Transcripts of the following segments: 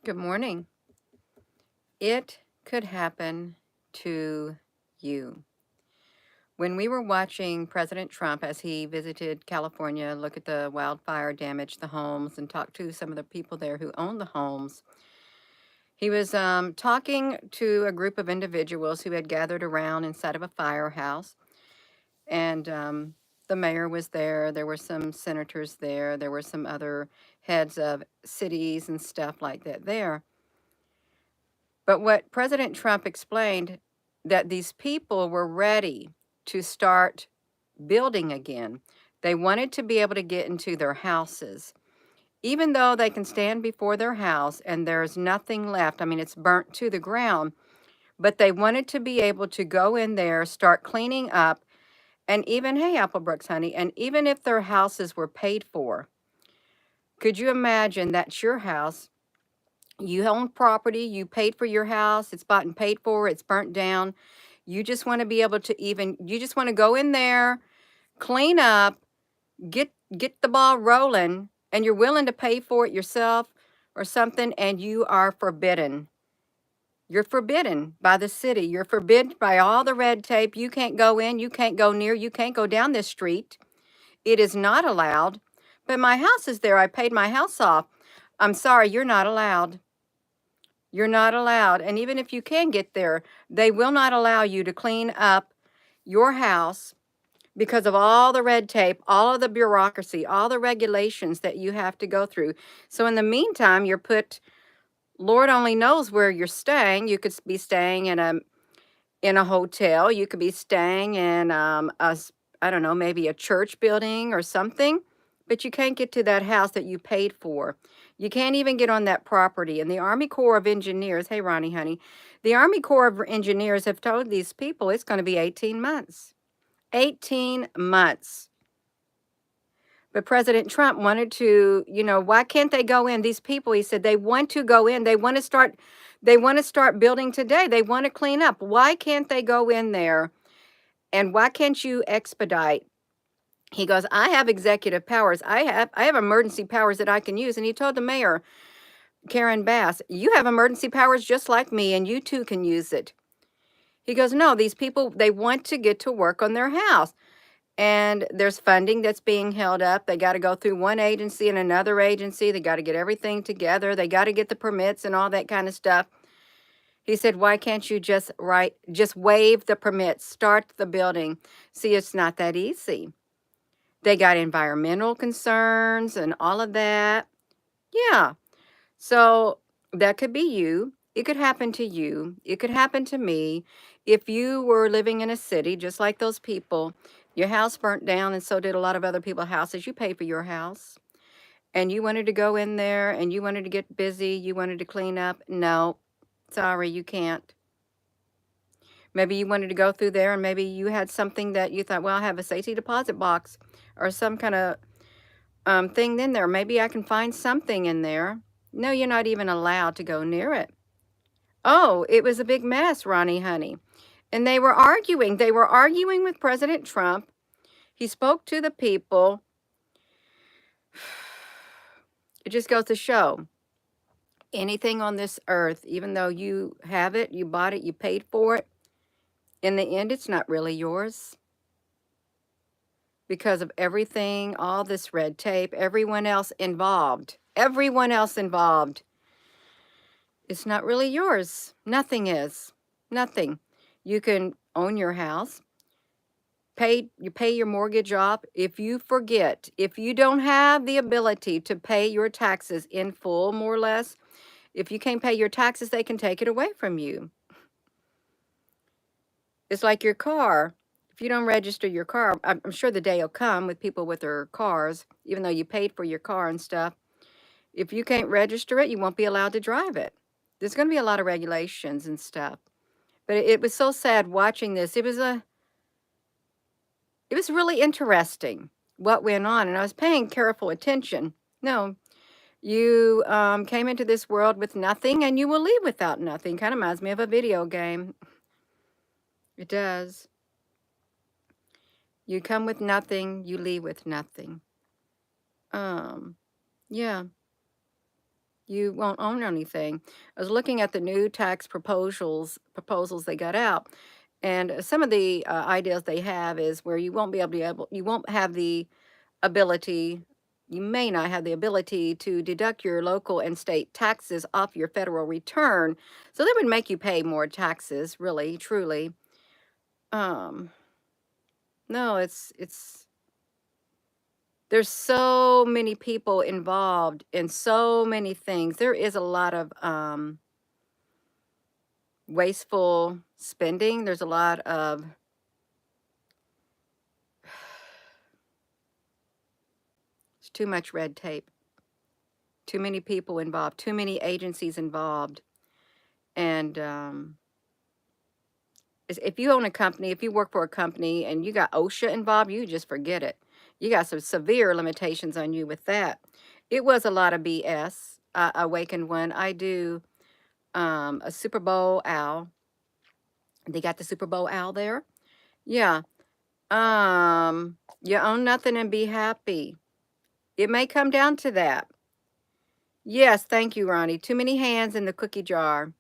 Good morning. It could happen to you. When we were watching President Trump as he visited California, look at the wildfire damage, the homes, and talked to some of the people there who own the homes, he was talking to a group of individuals who had gathered around inside of a firehouse. And the mayor was there. There were some senators there. There were some other heads of cities and stuff like that there. But what President Trump explained that these people were ready to start building again. They wanted to be able to get into their houses, even though they can stand before their house and there's nothing left. I mean, it's burnt to the ground, but they wanted to be able to go in there, start cleaning up, and even, hey, Applebrooks, honey, and even if their houses were paid for, could you imagine that's your house? You own property, you paid for your house, it's bought and paid for, it's burnt down. You just want to be able to you just want to go in there, clean up, get the ball rolling, and you're willing to pay for it yourself or something, and you are forbidden. You're forbidden by the city. You're forbidden by all the red tape. You can't go in, you can't go near, you can't go down this street. It is not allowed. But my house is there. I paid my house off. I'm sorry, you're not allowed. You're not allowed. And even if you can get there, they will not allow you to clean up your house because of all the red tape, all of the bureaucracy, all the regulations that you have to go through. So in the meantime, you're put, Lord only knows where you're staying. You could be staying in a hotel. You could be staying in I don't know, maybe a church building or something, but you can't get to that house that you paid for. You can't even get on that property. And the Army Corps of Engineers, hey, Ronnie, honey, the Army Corps of Engineers have told these people it's going to be 18 months. 18 months. But President Trump wanted to, why can't they go in? These people, he said, they want to go in. They want to start building today. They want to clean up. Why can't they go in there? And why can't you expedite? He goes, I have executive powers. I have emergency powers that I can use. And he told the mayor, Karen Bass, you have emergency powers just like me, and you too can use it. He goes, no, these people, they want to get to work on their house. And there's funding that's being held up. They got to go through one agency and another agency. They got to get everything together. They got to get the permits and all that kind of stuff. He said, why can't you just waive the permits, start the building? See, it's not that easy. They got environmental concerns and all of that. Yeah. So that could be you. It could happen to you. It could happen to me. If you were living in a city, just like those people, your house burnt down and so did a lot of other people's houses. You paid for your house and you wanted to go in there and you wanted to get busy. You wanted to clean up. No, sorry, you can't. Maybe you wanted to go through there and maybe you had something that you thought, well, I have a safety deposit box or some kind of thing in there. Maybe I can find something in there. No, you're not even allowed to go near it. Oh, it was a big mess, Ronnie, honey. And they were arguing. They were arguing with President Trump. He spoke to the people. It just goes to show anything on this earth, even though you have it, you bought it, you paid for it, in the end, it's not really yours because of everything, all this red tape, everyone else involved. Everyone else involved. It's not really yours. Nothing is. Nothing. You can own your house. You pay your mortgage off. If you forget, if you don't have the ability to pay your taxes in full, more or less, if you can't pay your taxes, they can take it away from you. It's like your car. If you don't register your car, I'm sure the day will come with people with their cars, even though you paid for your car and stuff. If you can't register it, you won't be allowed to drive it. There's going to be a lot of regulations and stuff. But it was so sad watching this. It was really interesting what went on, and I was paying careful attention. No, you came into this world with nothing, and you will leave without nothing. Kind of reminds me of a video game. It does. You come with nothing, you leave with nothing. Yeah. You won't own anything. I was looking at the new tax proposals they got out, and some of the ideas they have is where you won't have the ability, you may not have the ability to deduct your local and state taxes off your federal return. So that would make you pay more taxes, really, truly. Um, no, there's so many people involved in so many things. There is a lot of wasteful spending. There's a lot of it's too much red tape, too many people involved, too many agencies involved. And if you own a company, if you work for a company and you got OSHA involved, you just forget it. You got some severe limitations on you with that. It was a lot of BS. Awakened one. I do a Super Bowl owl. They got the Super Bowl owl there. Yeah. You own nothing and be happy. It may come down to that. Yes, thank you, Ronnie. Too many hands in the cookie jar.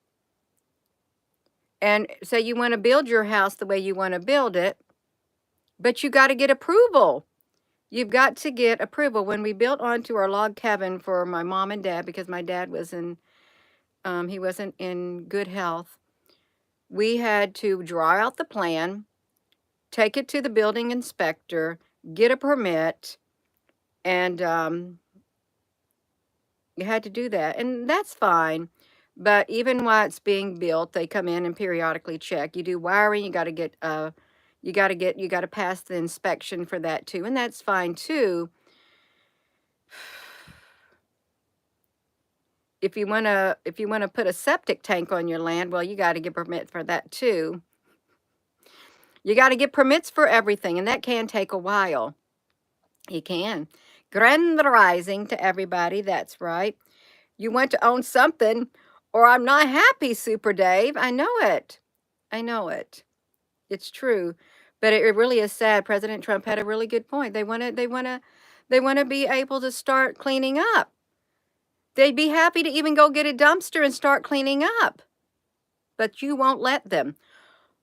And so you want to build your house the way you want to build it, but you got to get approval. You've got to get approval. When we built onto our log cabin for my mom and dad, because my dad he wasn't in good health, we had to draw out the plan, take it to the building inspector, get a permit, and you had to do that. And that's fine. But even while it's being built, they come in and periodically check. You do wiring, you got to pass the inspection for that too. And that's fine too. If you want to put a septic tank on your land, well, you got to get permit for that too. You got to get permits for everything, and that can take a while. You can. Grand rising to everybody. That's right. You want to own something, or I'm not happy, Super Dave. I know it. I know it. It's true. But it really is sad. President Trump had a really good point. They want to be able to start cleaning up. They'd be happy to even go get a dumpster and start cleaning up. But you won't let them.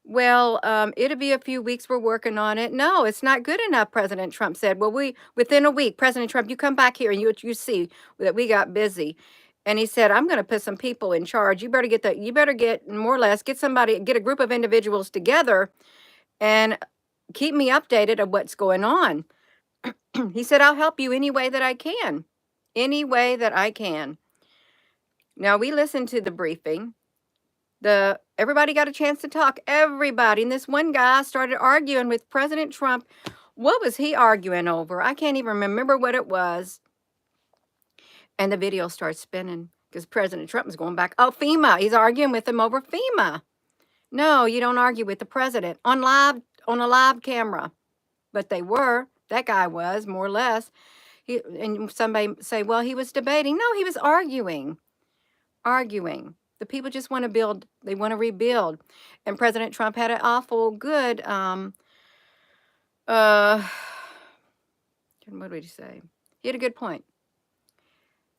Well, it'll be a few weeks. We're working on it. No, it's not good enough, President Trump said. Well, within a week, President Trump, you come back here and you see that we got busy. And he said, I'm going to put some people in charge. You better get more or less, get a group of individuals together and keep me updated of what's going on. He said, I'll help you any way that I can. Any way that I can. Now, we listened to the briefing. Everybody got a chance to talk. Everybody. And this one guy started arguing with President Trump. What was he arguing over? I can't even remember what it was. And the video starts spinning because President Trump is going back. Oh, FEMA. He's arguing with him over FEMA. No, you don't argue with the president on a live camera. But they were. That guy was, more or less. And somebody say, well, he was debating. No, he was arguing. The people just want to build. They want to rebuild. And President Trump had an awful good, what did he say? He had a good point.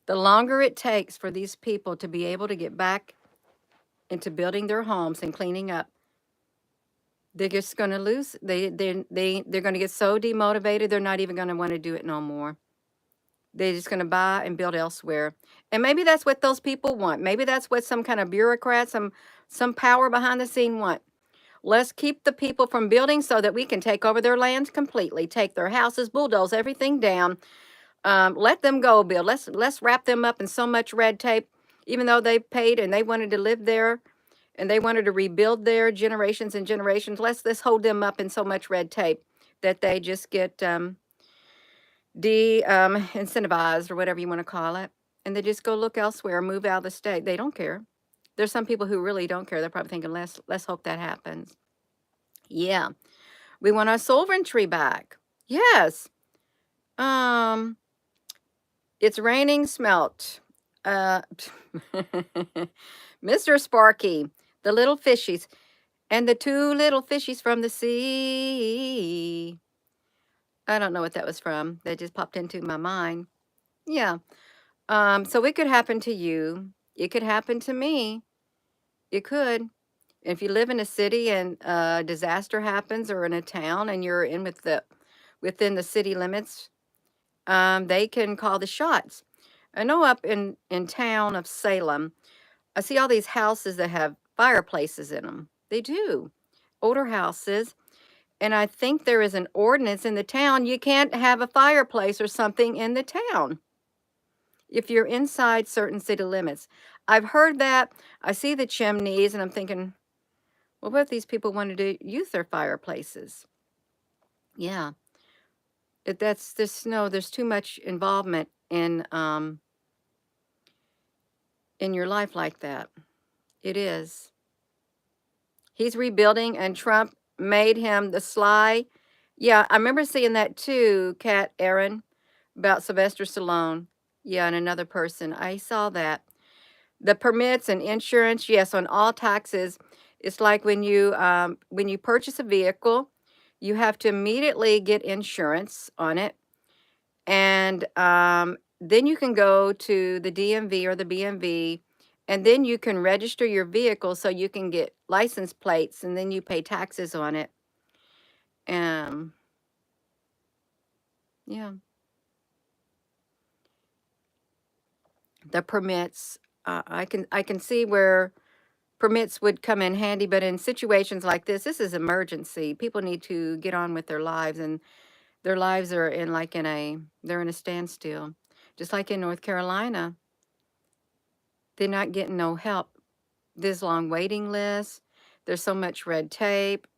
The longer it takes for these people to be able to get back into building their homes and cleaning up, they're just going to lose. They're going to get so demotivated, they're not even going to want to do it no more. They're just going to buy and build elsewhere. And maybe that's what those people want. Maybe that's what some kind of bureaucrat, some power behind the scene want. Let's keep the people from building so that we can take over their lands completely, take their houses, bulldoze everything down. Let them go build. Let's wrap them up in so much red tape, even though they paid and they wanted to live there and they wanted to rebuild there generations and generations. Let's hold them up in so much red tape that they just get incentivized or whatever you want to call it. And they just go look elsewhere, move out of the state. They don't care. There's some people who really don't care. They're probably thinking, let's hope that happens. Yeah. We want our sovereignty back. Yes. It's raining smelt. Mr. Sparky, the little fishies, and the two little fishies from the sea. I don't know what that was from. That just popped into my mind. Yeah. So it could happen to you. It could happen to me. It could. If you live in a city and a disaster happens, or in a town and you're in with within the city limits, they can call the shots. I know up in town of Salem, I see all these houses that have fireplaces in them. They do. Older houses. And I think there is an ordinance in the town, you can't have a fireplace or something in the town if you're inside certain city limits. I've heard that. I see the chimneys and I'm thinking, well, what if these people wanted to use their fireplaces? Yeah. That's this no, there's too much involvement in your life like that. It is. He's rebuilding and Trump made him the sly. Yeah, I remember seeing that too, Kat Aaron, about Sylvester Stallone. Yeah, and another person. I saw that. The permits and insurance, yes, on all taxes. It's like when you purchase a vehicle, you have to immediately get insurance on it, and then you can go to the DMV or the BMV, and then you can register your vehicle so you can get license plates, and then you pay taxes on it. Um, yeah, the permits. I can see where permits would come in handy, but in situations like this is emergency. People need to get on with their lives, and their lives are they're in a standstill. Just like in North Carolina, they're not getting no help. There's long waiting lists. There's so much red tape.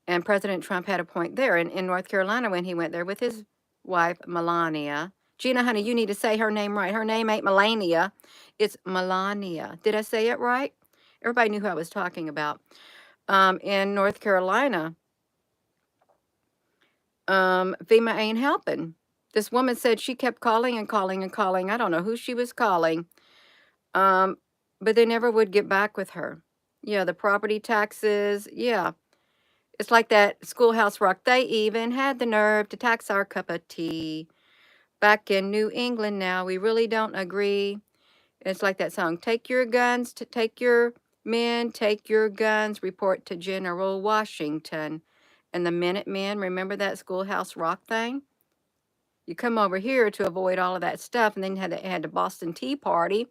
And President Trump had a point there in North Carolina when he went there with his wife, Melania. Gina, honey, you need to say her name right. Her name ain't Melania. It's Melania. Did I say it right? Everybody knew who I was talking about. In North Carolina, FEMA ain't helping. This woman said she kept calling and calling and calling. I don't know who she was calling, um, but they never would get back with her. Yeah, the property taxes. Yeah, it's like that Schoolhouse Rock. They even had the nerve to tax our cup of tea. Back in New England now, we really don't agree. It's like that song, take your guns, to take your men, take your guns, report to General Washington. And the Minutemen, remember that Schoolhouse Rock thing? You come over here to avoid all of that stuff, and then you had the Boston Tea Party,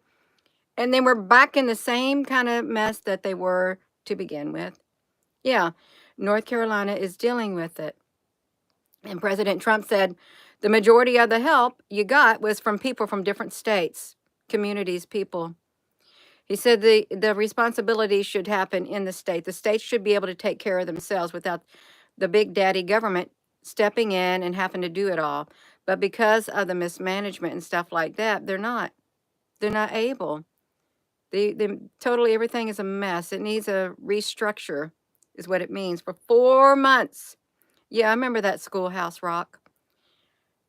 and then we're back in the same kind of mess that they were to begin with. Yeah, North Carolina is dealing with it. And President Trump said the majority of the help you got was from people from different states, communities, people. He said the responsibility should happen in the state. The states should be able to take care of themselves without the big daddy government stepping in and having to do it all. But because of the mismanagement and stuff like that, they're not. They're not able. They totally everything is a mess. It needs a restructure, is what it means. For 4 months. Yeah, I remember that Schoolhouse Rock.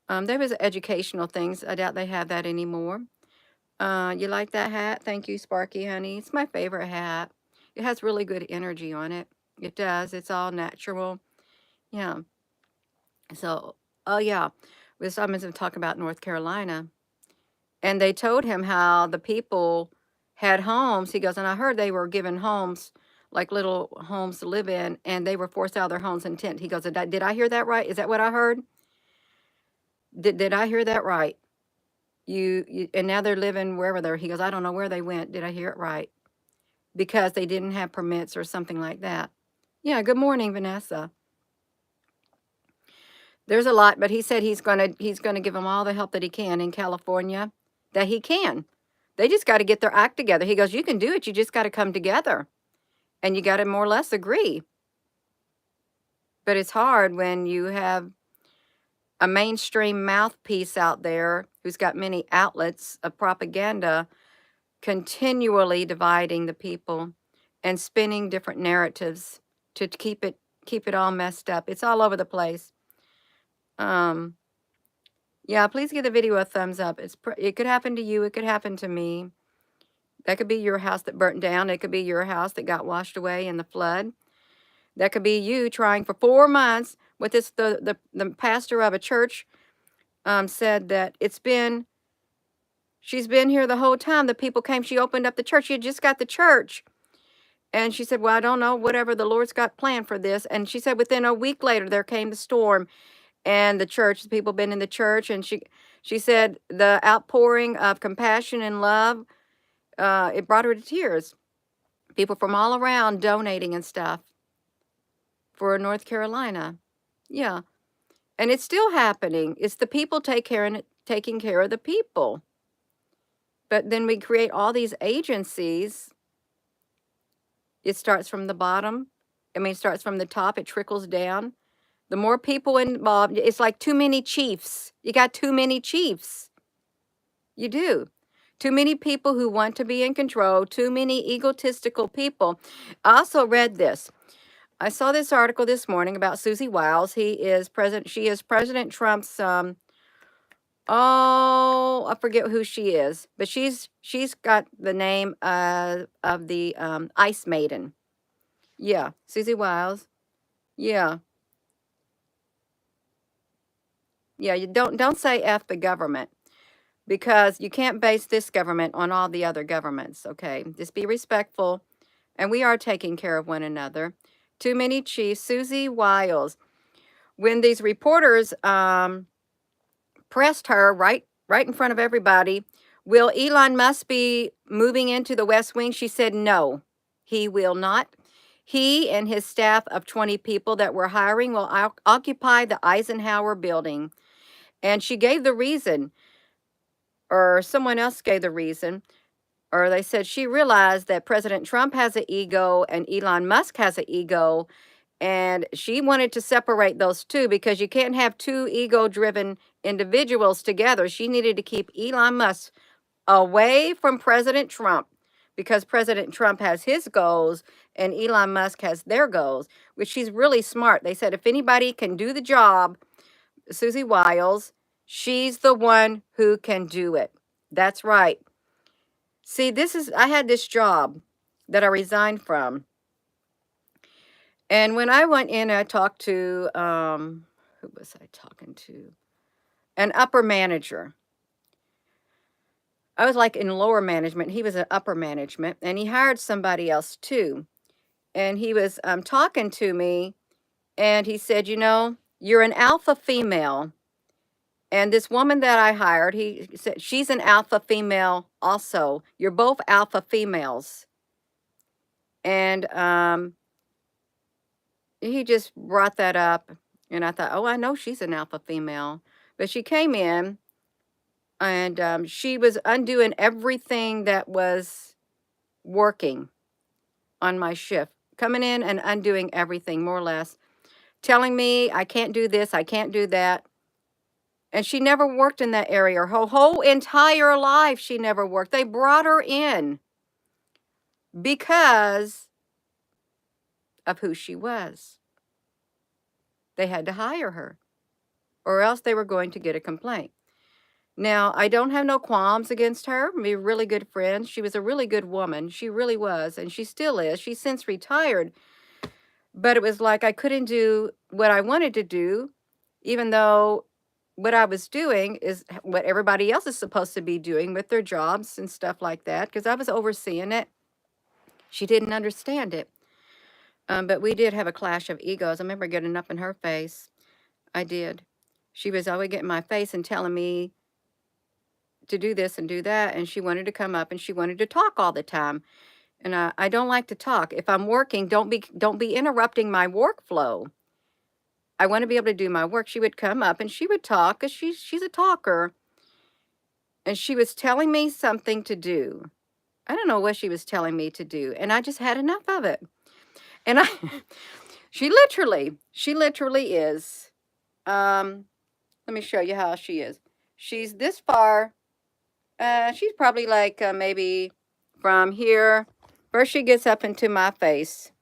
There was educational things. I doubt they have that anymore. You like that hat? Thank you, Sparky, honey. It's my favorite hat. It has really good energy on it. It does. It's all natural. Yeah. So, oh yeah, I'm going to talk about North Carolina, and they told him how the people had homes. He goes, and I heard they were given homes, like little homes to live in, and they were forced out of their homes in tent. He goes, did I hear that right? Is that what I heard? Did I hear that right? You and now they're living wherever they're. He goes, I don't know where they went. Did I hear it right? Because they didn't have permits or something like that. Yeah. Good morning, Vanessa. There's a lot, but he said he's gonna give them all the help that he can in California, that he can. They just got to get their act together. He goes, you can do it. You just got to come together, and you got to more or less agree. But it's hard when you have a mainstream mouthpiece out there who's got many outlets of propaganda continually dividing the people and spinning different narratives to keep it all messed up. It's all over the place. Um, yeah, please give the video a thumbs up. It could happen to you. It could happen to me. That could be your house that burnt down. It could be your house that got washed away in the flood. That could be you trying for 4 months with this. The pastor of a church said that it's been She's been here the whole time. The people came. She opened up the church. She had just got the church. And she said, well, I don't know, whatever the Lord's got planned for this. And she said within a week later, there came the storm and the church, the people been in the church. And she said the outpouring of compassion and love, it brought her to tears. People from all around donating and stuff for North Carolina. Yeah. And it's still happening. It's the people taking care of the people. But then we create all these agencies. It starts from the bottom. I mean, it starts from the top. It trickles down. The more people involved, it's like too many chiefs. You got too many chiefs. You do. Too many people who want to be in control. Too many egotistical people. I also read this. I saw this article this morning about Susie Wiles. She is President Trump's I forget who she is, but she's got the name of the Ice Maiden. Yeah, Susie Wiles. Yeah. Yeah, you don't say F the government, because you can't base this government on all the other governments, okay? Just be respectful, and we are taking care of one another. Too many chiefs. Susie Wiles. When these reporters pressed her right in front of everybody, will Elon Musk be moving into the West Wing? She said no, he will not. He and his staff of 20 people that we're hiring will occupy the Eisenhower building. And she gave the reason, or someone else gave the reason, or they said she realized that President Trump has an ego and Elon Musk has an ego, and she wanted to separate those two because you can't have two ego-driven individuals together. She needed to keep Elon Musk away from President Trump because President Trump has his goals and Elon Musk has their goals, which she's really smart. They said if anybody can do the job, Susie Wiles, she's the one who can do it. That's right. See, I had this job that I resigned from. And when I went in, I talked to, who was I talking to? An upper manager. I was like in lower management. He was an upper management, and he hired somebody else too. And he was talking to me, and he said, you know, you're an alpha female. And this woman that I hired, he said, she's an alpha female also. You're both alpha females. And he just brought that up. And I thought, oh, I know she's an alpha female. But she came in, and she was undoing everything that was working on my shift. Coming in and undoing everything, more or less. Telling me I can't do this, I can't do that. And she never worked in that area. Her whole entire life, she never worked. They brought her in because of who she was. They had to hire her, or else they were going to get a complaint. Now, I don't have no qualms against her. We're really good friends. She was a really good woman. She really was, and she still is. She's since retired. But it was like I couldn't do what I wanted to do, even though what I was doing is what everybody else is supposed to be doing with their jobs and stuff like that, because I was overseeing it. She didn't understand it. But we did have a clash of egos. I remember getting up in her face. I did. She was always getting in my face and telling me to do this and do that, and she wanted to come up and she wanted to talk all the time. And I don't like to talk. If I'm working, don't be interrupting my workflow. I want to be able to do my work. She would come up and she would talk because she's a talker. And she was telling me something to do. I don't know what she was telling me to do. And I just had enough of it. And she literally is. Let me show you how she is. She's this far. She's probably like maybe from here. First she gets up into my face.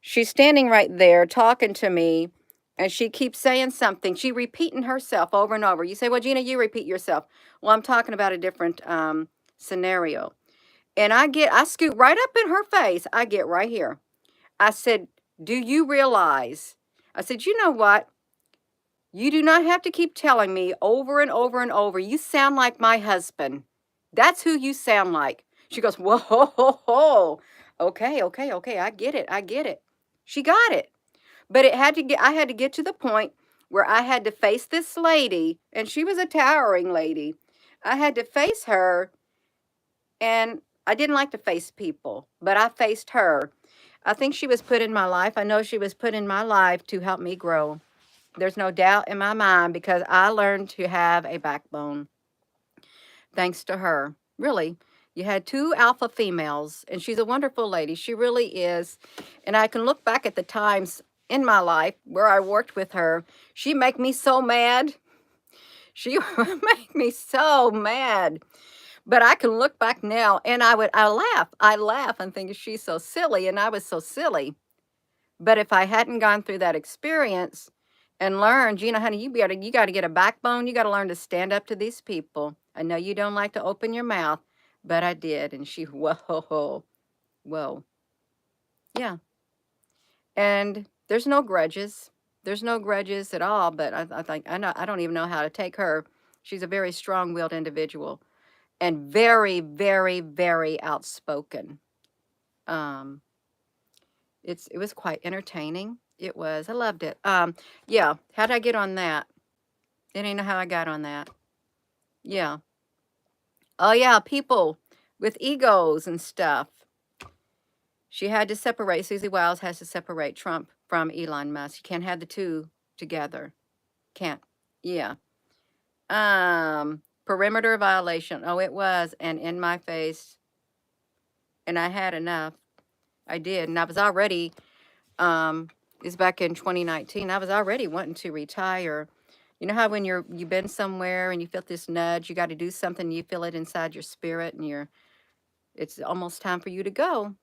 She's standing right there talking to me, and she keeps saying something. She repeating herself over and over. You say, well, Gina, you repeat yourself. Well, I'm talking about a different scenario. And I scoot right up in her face. I get right here. I said, do you realize? I said, you know what? You do not have to keep telling me over and over and over. You sound like my husband. That's who you sound like. She goes, whoa, ho, ho, ho. Okay, okay, okay. I get it. I get it. She got it. But I had to get to the point where I had to face this lady, and she was a towering lady. I had to face her, and I didn't like to face people, but I faced her. I think she was put in my life. I know she was put in my life to help me grow. There's no doubt in my mind because I learned to have a backbone thanks to her. Really, you had two alpha females, and she's a wonderful lady. She really is. And I can look back at the times in my life where I worked with her. She make me so mad. She would make me so mad. But I can look back now and I laugh. I laugh and think she's so silly, and I was so silly. But if I hadn't gone through that experience and learned, honey, you got to get a backbone. You got to learn to stand up to these people. I know you don't like to open your mouth, but I did. And she, whoa, whoa. Yeah. And there's no grudges. There's no grudges at all. But I think, I don't even know how to take her. She's a very strong willed individual and very, very, very outspoken. Um, it was quite entertaining. It was. I loved it. Yeah. How'd I get on that? I didn't know how I got on that. Yeah. Oh yeah, people with egos and stuff. She had to separate. Susie Wiles has to separate Trump from Elon Musk. You can't have the two together. Can't. Yeah. Perimeter violation. Oh, it was, and in my face. And I had enough. I did, and I was already. It's back in 2019. I was already wanting to retire. You know how when you've been somewhere and you feel this nudge, you got to do something, you feel it inside your spirit, and it's almost time for you to go.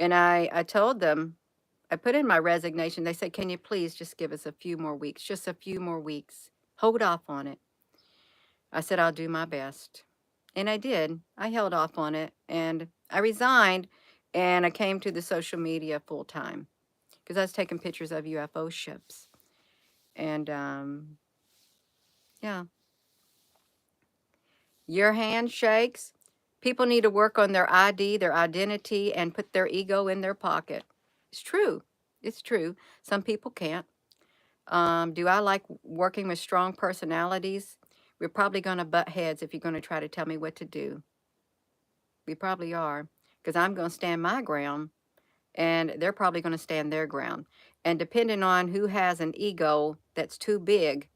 And I told them, I put in my resignation. They said, "Can you please just give us a few more weeks? Just a few more weeks. Hold off on it." I said, "I'll do my best." And I did. I held off on it, and I resigned, and I came to the social media full time because I was taking pictures of UFO ships. And yeah, your hand shakes. People need to work on their ID, their identity, and put their ego in their pocket. It's true. It's true. Some people can't. Do I like working with strong personalities? We're probably going to butt heads if you're going to try to tell me what to do. We probably are, because I'm going to stand my ground, and they're probably going to stand their ground. And depending on who has an ego that's too big,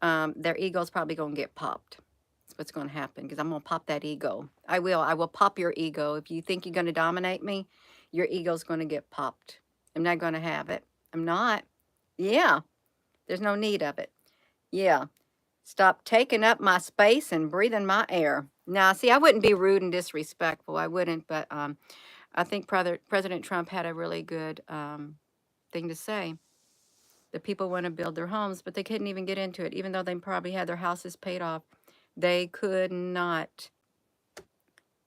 their ego's probably going to get popped. That's what's going to happen, because I'm going to pop that ego. I will pop your ego. If you think you're going to dominate me, your ego's going to get popped. I'm not going to have it. I'm not. Yeah. There's no need of it. Yeah. Stop taking up my space and breathing my air. Now, see, I wouldn't be rude and disrespectful. I wouldn't, but I think President Trump had a really good thing to say. The people want to build their homes, but they couldn't even get into it, even though they probably had their houses paid off. They could not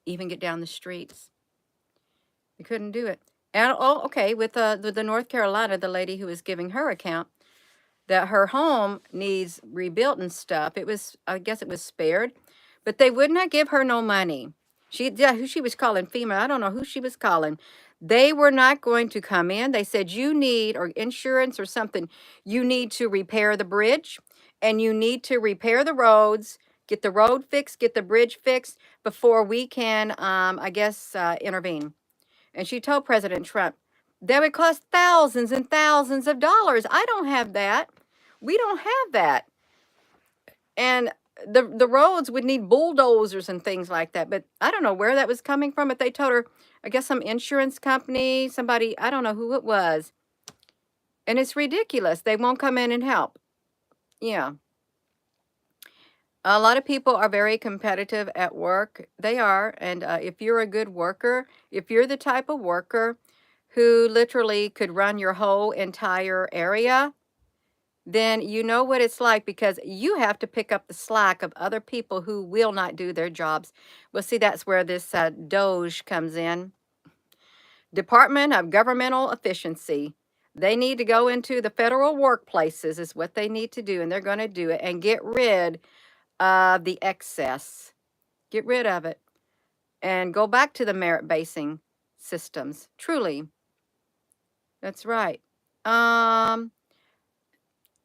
even get down the streets. They couldn't do it. And okay, with the North Carolina, the lady who was giving her account that her home needs rebuilt and stuff. I guess it was spared, but they would not give her no money. Who she was calling FEMA, I don't know who she was calling. They were not going to come in. They said, you need, or insurance or something, you need to repair the bridge, and you need to repair the roads, get the road fixed, get the bridge fixed before we can, I guess, intervene. And she told President Trump, that would cost thousands and thousands of dollars. I don't have that. We don't have that. And the roads would need bulldozers and things like that. But I don't know where that was coming from. But they told her, I guess some insurance company, somebody, I don't know who it was. And it's ridiculous. They won't come in and help. Yeah. A lot of people are very competitive at work. They are. And if you're a good worker, if you're the type of worker who literally could run your whole entire area, then you know what it's like, because you have to pick up the slack of other people who will not do their jobs. Well, see, that's where this DOGE comes in. Department of Governmental Efficiency. They need to go into the federal workplaces is what they need to do, and they're going to do it and get rid of the excess. Get rid of it and go back to the merit basing systems. Truly. That's right.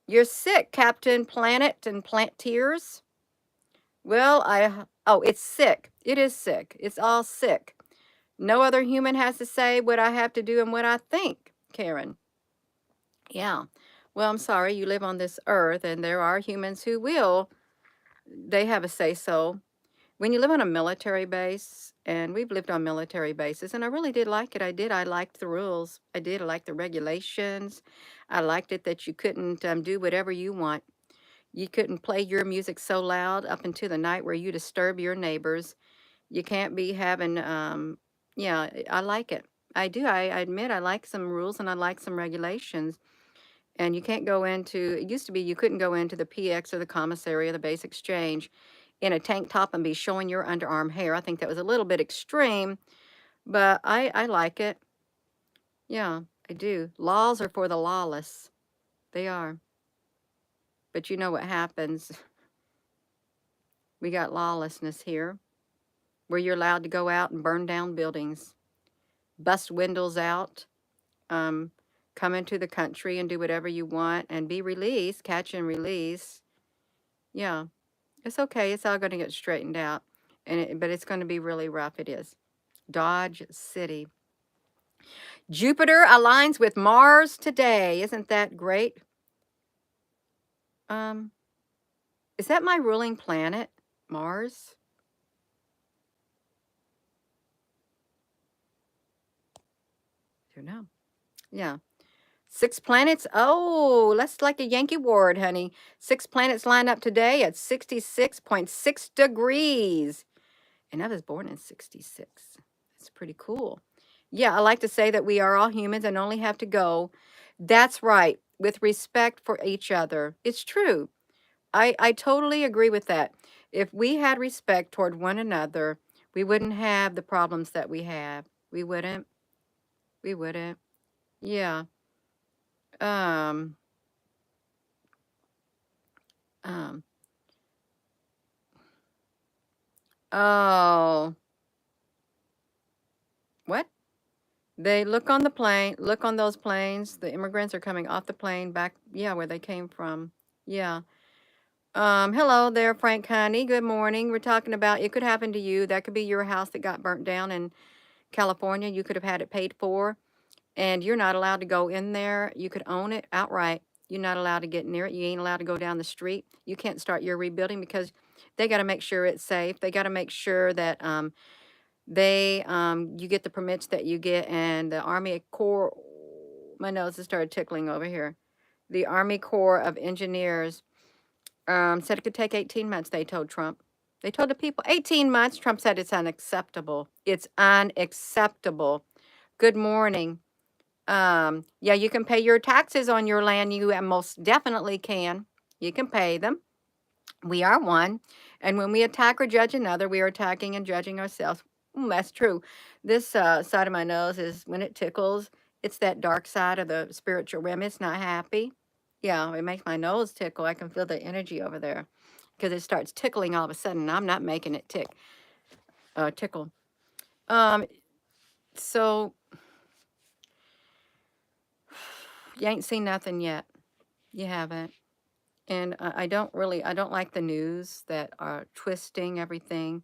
You're sick, Captain Planet and Plant Tears. Well, oh, it's sick. It is sick. It's all sick. No other human has to say what I have to do and what I think, Karen. Yeah. Well, I'm sorry, you live on this earth, and there are humans who will, they have a say so. When you live on a military base, and we've lived on military bases, and I really did like it. I did. I liked the rules. I did. I liked the regulations. I liked it that you couldn't do whatever you want. You couldn't play your music so loud up into the night where you disturb your neighbors. You can't be having, yeah, I like it. I do. I admit I like some rules and I like some regulations. And you can't go into, it used to be you couldn't go into the PX or the commissary or the base exchange in a tank top and be showing your underarm hair. I think that was a little bit extreme, but I like it. Yeah, I do. Laws are for the lawless. They are. But you know what happens? We got lawlessness here where you're allowed to go out and burn down buildings, bust windows out, come into the country and do whatever you want and be released, catch and release. Yeah, it's okay. It's all going to get straightened out, but it's going to be really rough. It is. Dodge City. Jupiter aligns with Mars today. Isn't that great? Is that my ruling planet, Mars? I don't know. Yeah. 6 planets. Oh, that's like a Yankee word, honey. 6 planets line up today at 66.6 degrees. And I was born in 66. That's pretty cool. Yeah, I like to say that we are all humans and only have to go. That's right, with respect for each other. It's true. I totally agree with that. If we had respect toward one another, we wouldn't have the problems that we have. We wouldn't. We wouldn't. Yeah. Um, um, oh, what? They look on the plane, look on those planes. The immigrants are coming off the plane back, yeah, where they came from. Yeah. Hello there, Frank Honey. Good morning. We're talking about it could happen to you. That could be your house that got burnt down in California. You could have had it paid for, and you're not allowed to go in there. You could own it outright. You're not allowed to get near it. You ain't allowed to go down the street. You can't start your rebuilding because they got to make sure it's safe. They got to make sure that you get the permits that you get, and the Army Corps, my nose has started tickling over here. The Army Corps of Engineers said it could take 18 months, they told Trump. They told the people 18 months. Trump said it's unacceptable. It's unacceptable. Good morning. Yeah, you can pay your taxes on your land. You most definitely can. You can pay them. We are one. And when we attack or judge another, we are attacking and judging ourselves. That's true. This side of my nose is when it tickles, it's that dark side of the spiritual realm. It's not happy. Yeah, it makes my nose tickle. I can feel the energy over there because it starts tickling all of a sudden. I'm not making it tickle. So you ain't seen nothing yet. You haven't. And I don't like the news that are twisting everything.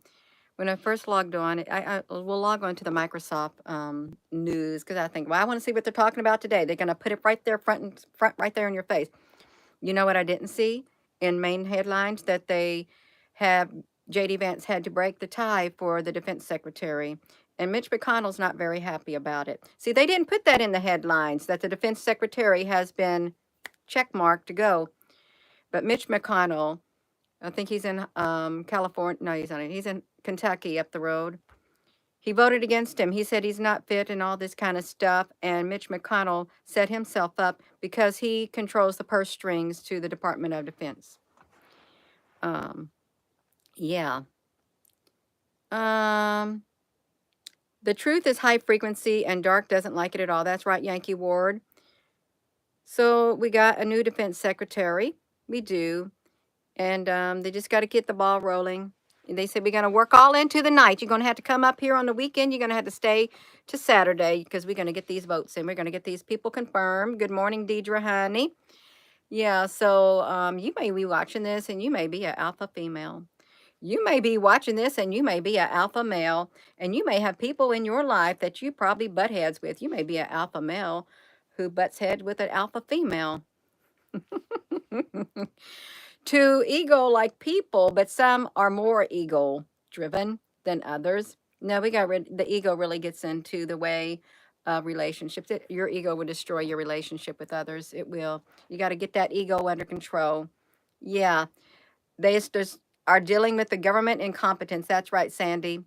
When I first logged on, I will log on to the Microsoft news because I think, well, I want to see what they're talking about today. They're going to put it right there, front, right there in your face. You know what I didn't see in main headlines? That they have J.D. Vance had to break the tie for the defense secretary. And Mitch McConnell's not very happy about it. See, they didn't put that in the headlines, that the defense secretary has been checkmarked to go. But Mitch McConnell, I think he's in California. No, he's not. He's in Kentucky up the road. He voted against him. He said he's not fit and all this kind of stuff. And Mitch McConnell set himself up because he controls the purse strings to the Department of Defense. Yeah. The truth is high frequency and dark doesn't like it at all. That's right, Yankee Ward. So we got a new defense secretary. We do. And they just got to get the ball rolling. They said we're going to work all into the night. You're going to have to come up here on the weekend. You're going to have to stay to Saturday because we're going to get these votes in. We're going to get these people confirmed. Good morning, Deidre, honey. Yeah, so you may be watching this and you may be an alpha female. You may be watching this and you may be an alpha male, and you may have people in your life that you probably butt heads with. You may be an alpha male who butts heads with an alpha female. Two ego-like people, but some are more ego-driven than others. No, the ego really gets into the way of relationships. Your ego will destroy your relationship with others. It will. You got to get that ego under control. Yeah, just are dealing with the government incompetence. That's right, Sandy.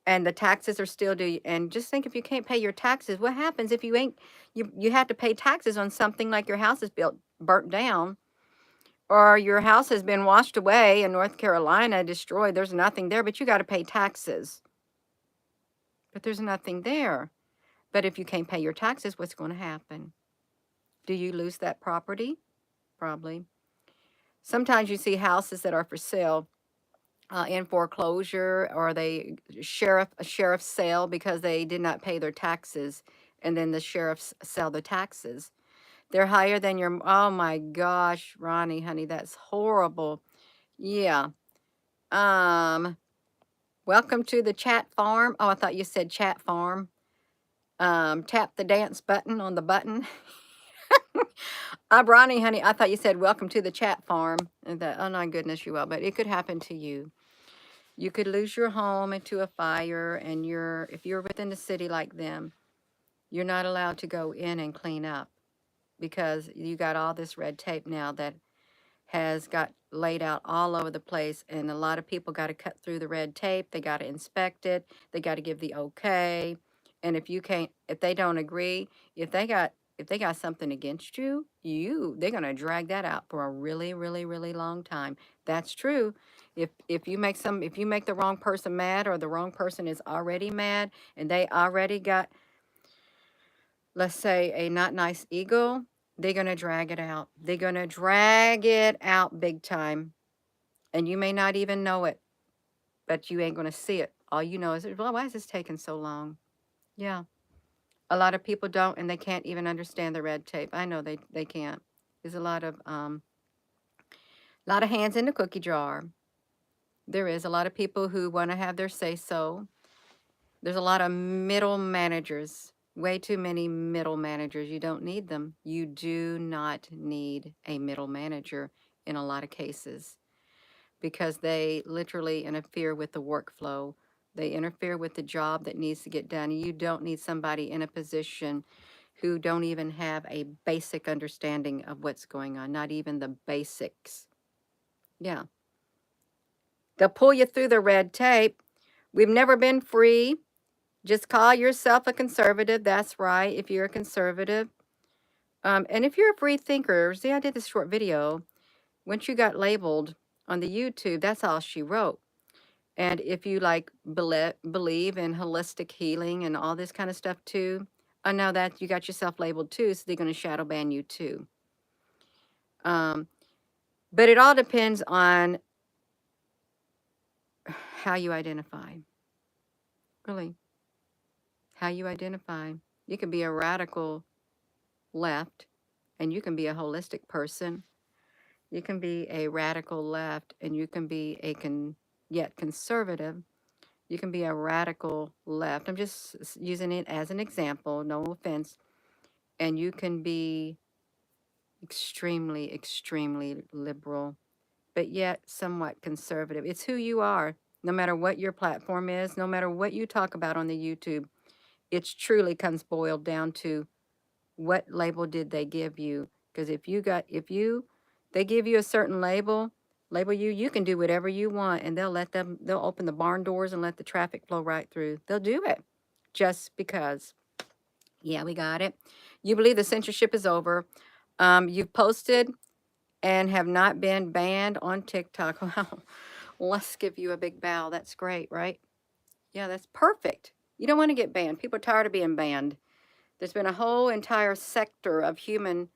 And the taxes are still due. And just think, if you can't pay your taxes, what happens if you ain't you have to pay taxes on something like your house is burnt down, or your house has been washed away in North Carolina, destroyed. There's nothing there, but you got to pay taxes. But there's nothing there. But if you can't pay your taxes, what's going to happen? Do you lose that property? Probably. Sometimes you see houses that are for sale in foreclosure, or a sheriff's sale because they did not pay their taxes, and then the sheriffs sell the taxes. They're higher than your, oh my gosh, Ronnie, honey, that's horrible. Yeah. Welcome to the chat farm. Oh, I thought you said chat farm. Tap the dance button on the button. Ronnie, honey, I thought you said welcome to the chat farm. And oh my goodness, you will, but it could happen to you. You could lose your home into a fire, and if you're within the city like them, you're not allowed to go in and clean up because you got all this red tape now that has got laid out all over the place, and a lot of people got to cut through the red tape. They got to inspect it. They got to give the okay. And if they don't agree, if they got something against you, they're going to drag that out for a really, really, really long time. That's true. If you make the wrong person mad, or the wrong person is already mad and they already got, let's say, a not nice ego, they're going to drag it out. They're going to drag it out big time. And you may not even know it, but you ain't going to see it. All you know is, well, why is this taking so long? Yeah. A lot of people don't, and they can't even understand the red tape. I know they can't. There's a lot of hands in the cookie jar. There is a lot of people who want to have their say so. There's a lot of middle managers. Way too many middle managers. You don't need them. You do not need a middle manager in a lot of cases, because they literally interfere with the workflow. They interfere with the job that needs to get done. You don't need somebody in a position who don't even have a basic understanding of what's going on, not even the basics. Yeah. They'll pull you through the red tape. We've never been free. Just call yourself a conservative. That's right, if you're a conservative. And if you're a free thinker, see, I did this short video. Once you got labeled on the YouTube, that's all she wrote. And if you believe in holistic healing and all this kind of stuff too, I know that you got yourself labeled too, so they're going to shadow ban you too. But it all depends on how you identify. Really. How you identify. You can be a radical left, and you can be a holistic person. You can be a radical left, and you can be yet conservative. You can be a radical left. I'm just using it as an example, no offense. And you can be extremely, extremely liberal, but yet somewhat conservative. It's who you are. No matter what your platform is, no matter what you talk about on the YouTube, it truly comes boiled down to what label did they give you. Because if they give you a certain label you can do whatever you want, and they'll open the barn doors and let the traffic flow right through. They'll do it just because. Yeah, we got it. You believe the censorship is over. You've posted and have not been banned on TikTok. Wow. Let's give you a big bow. That's great, right? Yeah, that's perfect. You don't want to get banned. People are tired of being banned. There's been a whole entire sector of human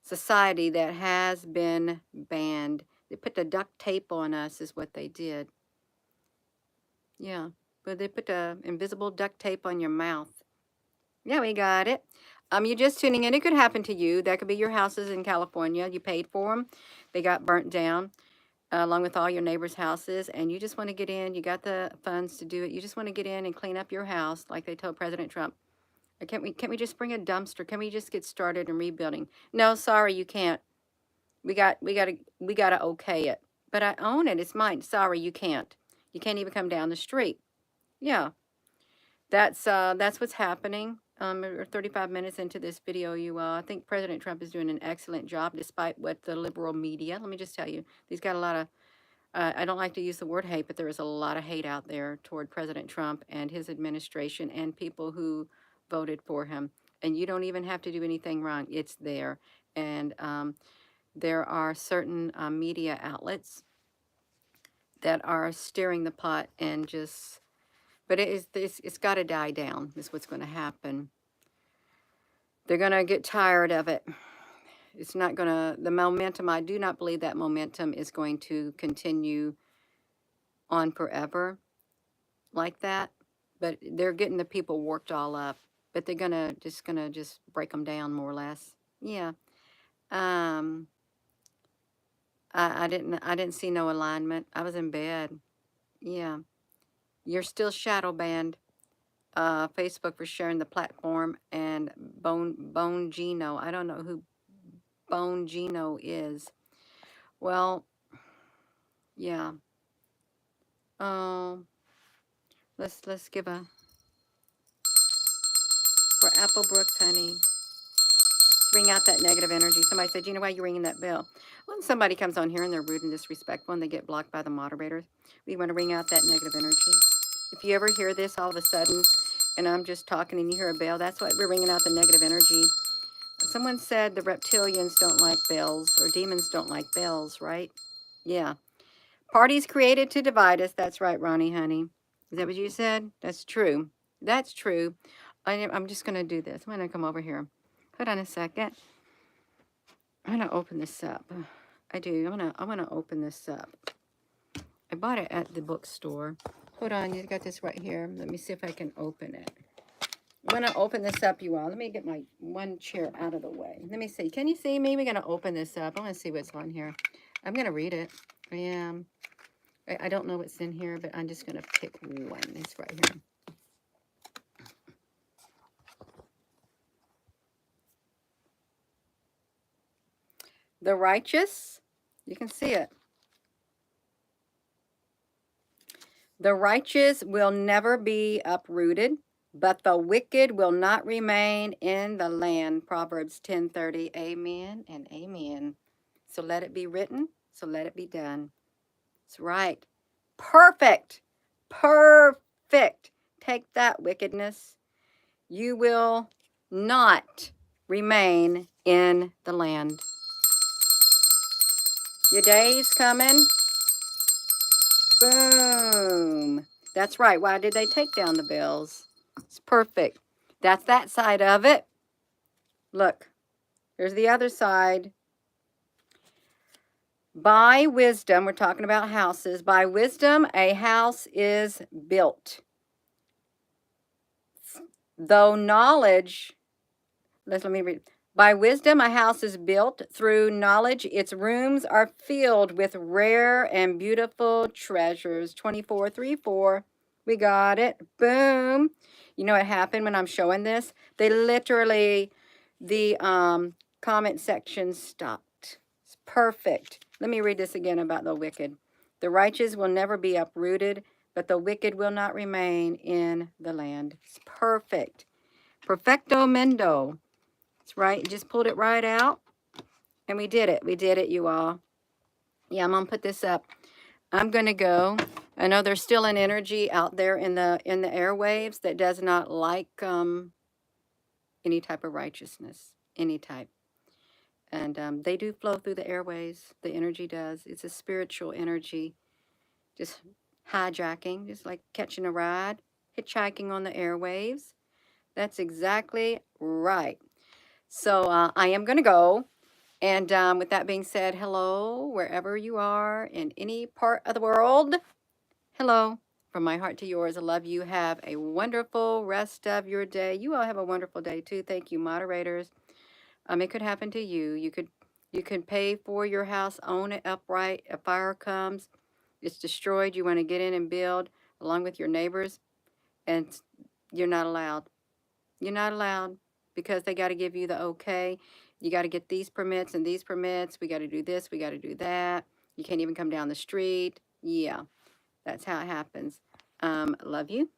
society that has been banned. They put the duct tape on us is what they did. Yeah, but they put the invisible duct tape on your mouth. Yeah, we got it. You're just tuning in. It could happen to you. That could be your houses in California. You paid for them. They got burnt down, along with all your neighbors' houses, and you just want to get in. You got the funds to do it. You just want to get in and clean up your house, like they told President Trump. Can't we just bring a dumpster? Can we just get started in rebuilding? No, sorry, you can't. We gotta okay it. But I own it. It's mine. Sorry, you can't. You can't even come down the street. Yeah, that's what's happening. We're 35 minutes into this video, you I think President Trump is doing an excellent job, despite what the liberal media. Let me just tell you, he's got a lot of. I don't like to use the word hate, but there is a lot of hate out there toward President Trump and his administration and people who voted for him. And you don't even have to do anything wrong; it's there. And there are certain media outlets that are steering the pot and just. But it's got to die down. Is what's going to happen. They're going to get tired of it. It's not going to, the momentum, I do not believe that momentum is going to continue on forever like that. But they're getting the people worked all up. But they're gonna just break them down more or less. Yeah. Um, I didn't see no alignment. I was in bed. Yeah. You're still shadow banned. Facebook for sharing the platform, and Bone Gino. I don't know who Bone Gino is. Well, yeah. Um, let's give a for Apple Brooks, honey. Bring out that negative energy. Somebody said, Gina, why are you ringing that bell? When somebody comes on here and they're rude and disrespectful and they get blocked by the moderators, we want to ring out that negative energy. If you ever hear this all of a sudden, and I'm just talking and you hear a bell, that's why we're ringing out the negative energy. Someone said the reptilians don't like bells, or demons don't like bells, right? Yeah. Parties created to divide us. That's right, Ronnie, honey. Is that what you said? That's true. That's true. I'm just going to do this. I'm going to come over here. Hold on a second. I'm going to open this up. I do. I'm gonna open this up. I bought it at the bookstore. Hold on. You got this right here. Let me see if I can open it. I'm going to open this up, you all. Let me get my one chair out of the way. Let me see. Can you see me? We're going to open this up. I want to see what's on here. I'm going to read it. I am. I don't know what's in here, but I'm just going to pick one. It's right here. The righteous, you can see it. The righteous will never be uprooted, but the wicked will not remain in the land. Proverbs 10:30. Amen and amen. So let it be written. So let it be done. That's right. Perfect. Perfect. Take that, wickedness. You will not remain in the land. Your day's coming. Boom. That's right. Why did they take down the bells? It's perfect. That's that side of it. Look, here's the other side. By wisdom, we're talking about houses. By wisdom, a house is built. Though knowledge, let me read. By wisdom, a house is built. Through knowledge, its rooms are filled with rare and beautiful treasures. 24:34. We got it. Boom. You know what happened when I'm showing this? They literally, the comment section stopped. It's perfect. Let me read this again about the wicked. The righteous will never be uprooted, but the wicked will not remain in the land. It's perfect. Perfecto mendo. That's right. You just pulled it right out. And we did it. We did it, you all. Yeah, I'm going to put this up. I'm going to go. I know there's still an energy out there in the airwaves that does not like any type of righteousness, any type. And they do flow through the airways. The energy does. It's a spiritual energy. Just hijacking, just like catching a ride, hitchhiking on the airwaves. That's exactly right. So I am going to go. And with that being said, hello, wherever you are in any part of the world. Hello From my heart to yours, I love you. Have a wonderful rest of your day. You all have a wonderful day too. Thank you, moderators. It could happen to you. You could pay for your house, own it upright. A fire comes, it's destroyed. You want to get in and build along with your neighbors, and you're not allowed. You're not allowed because they got to give you the okay. You got to get these permits and these permits. We got to do this. We got to do that. You can't even come down the street. Yeah, that's how it happens. Love you.